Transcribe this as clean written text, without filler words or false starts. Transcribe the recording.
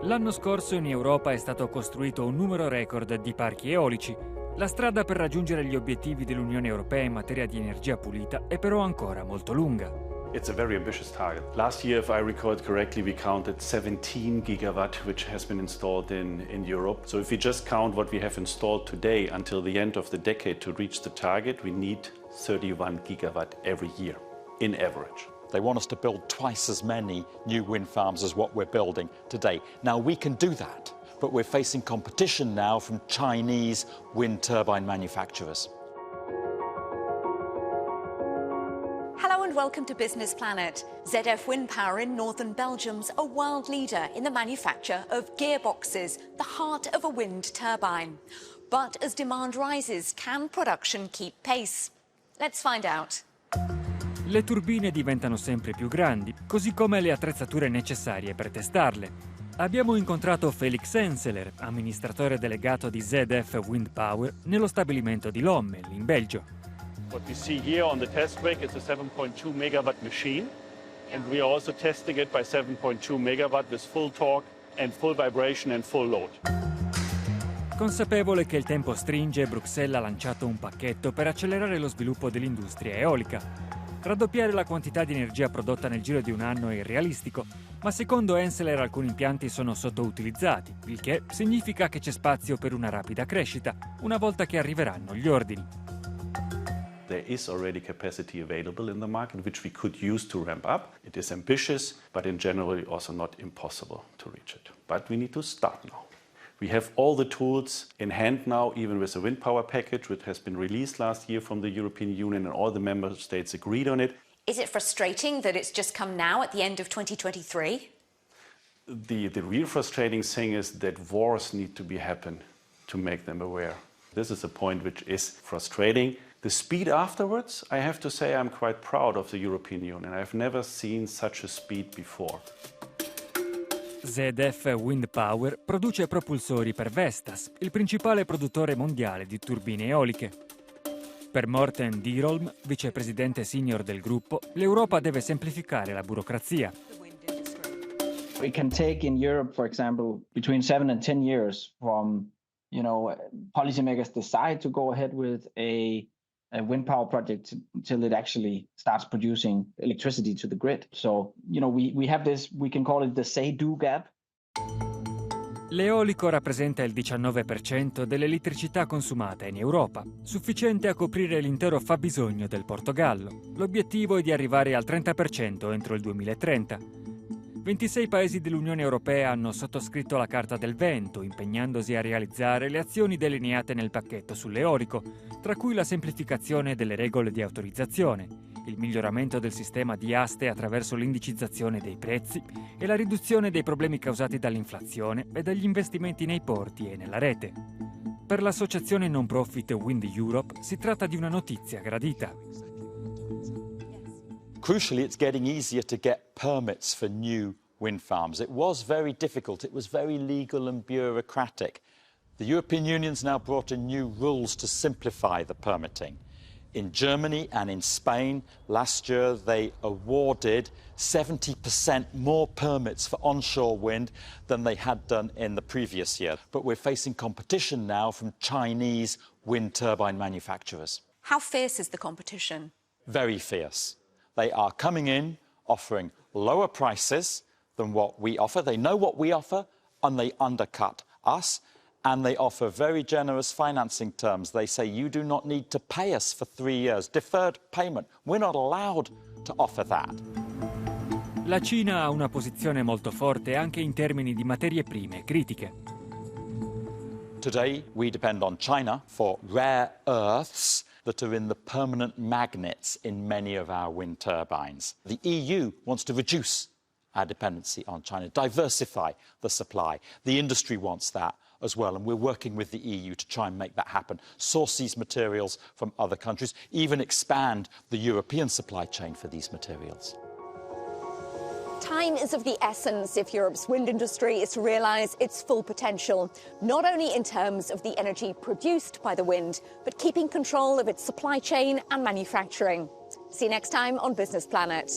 L'anno scorso in Europa è stato costruito un numero record di parchi eolici. La strada per raggiungere gli obiettivi dell'Unione Europea in materia di energia pulita è però ancora molto lunga. It's a very ambitious target. Last year, if I recall it correctly, we counted 17 gigawatt, which has been installed in Europe. So if we just count what we have installed today until the end of the decade to reach the target, we need 31 gigawatt every year, in average. They want us to build twice as many new wind farms as what we're building today. Now, we can do that, but we're facing competition now from Chinese wind turbine manufacturers. Hello and welcome to Business Planet. ZF Wind Power in northern Belgium's a world leader in the manufacture of gearboxes, the heart of a wind turbine. But as demand rises, can production keep pace? Let's find out. Le turbine diventano sempre più grandi, così come le attrezzature necessarie per testarle. Abbiamo incontrato Felix Henseler, amministratore delegato di ZF Wind Power, nello stabilimento di Lommel, in Belgio. What we see here on the test rig is a 7.2 megawatt machine, and we are also testing it by 7.2 megawatt with full torque and full vibration and full load. Consapevole che il tempo stringe, Bruxelles ha lanciato un pacchetto per accelerare lo sviluppo dell'industria eolica. Raddoppiare la quantità di energia prodotta nel giro di un anno è irrealistico, ma secondo Henseler alcuni impianti sono sottoutilizzati, il che significa che c'è spazio per una rapida crescita, una volta che arriveranno gli ordini. There is already capacity available in the market which we could use to ramp up. It is ambitious, but in general also not impossible to reach it. But we need to start now. We have all the tools in hand now, even with the wind power package, which has been released last year from the European Union, and all the member states agreed on it. Is it frustrating that it's just come now at the end of 2023? The real frustrating thing is that wars need to be happen to make them aware. This is a point which is frustrating. The speed afterwards, I have to say I'm quite proud of the European Union. I've never seen such a speed before. ZF Wind Power produce propulsori per Vestas, il principale produttore mondiale di turbine eoliche. Per Morten Dierholm, vicepresidente senior del gruppo, l'Europa deve semplificare la burocrazia. We can take in Europe, for example, between 7 and 10 years from, policymakers decide to go ahead with a wind power project until it actually starts producing electricity to the grid. So, we have this, we can call it the say-do gap. L'eolico rappresenta il 19% dell'elettricità consumata in Europa, sufficiente a coprire l'intero fabbisogno del Portogallo. L'obiettivo è di arrivare al 30% entro il 2030. 26 paesi dell'Unione Europea hanno sottoscritto la Carta del Vento, impegnandosi a realizzare le azioni delineate nel pacchetto sull'eolico, tra cui la semplificazione delle regole di autorizzazione, il miglioramento del sistema di aste attraverso l'indicizzazione dei prezzi e la riduzione dei problemi causati dall'inflazione e dagli investimenti nei porti e nella rete. Per l'associazione non profit Wind Europe si tratta di una notizia gradita. Crucially, it's getting easier to get permits for new wind farms. It was very difficult. It was very legal and bureaucratic. The European Union's now brought in new rules to simplify the permitting. In Germany and in Spain, last year they awarded 70% more permits for onshore wind than they had done in the previous year. But we're facing competition now from Chinese wind turbine manufacturers. How fierce is the competition? Very fierce. They are coming in, offering lower prices than what we offer. They know what we offer, and they undercut us. And they offer very generous financing terms. They say, you do not need to pay us for 3 years. Deferred payment. We're not allowed to offer that. La Cina ha una posizione molto forte anche in termini di materie prime critiche. Today, we depend on China for rare earths that are in the permanent magnets in many of our wind turbines. The EU wants to reduce our dependency on China, diversify the supply. The industry wants that as well, and we're working with the EU to try and make that happen. Source these materials from other countries, even expand the European supply chain for these materials. Time is of the essence if Europe's wind industry is to realise its full potential, not only in terms of the energy produced by the wind, but keeping control of its supply chain and manufacturing. See you next time on Business Planet.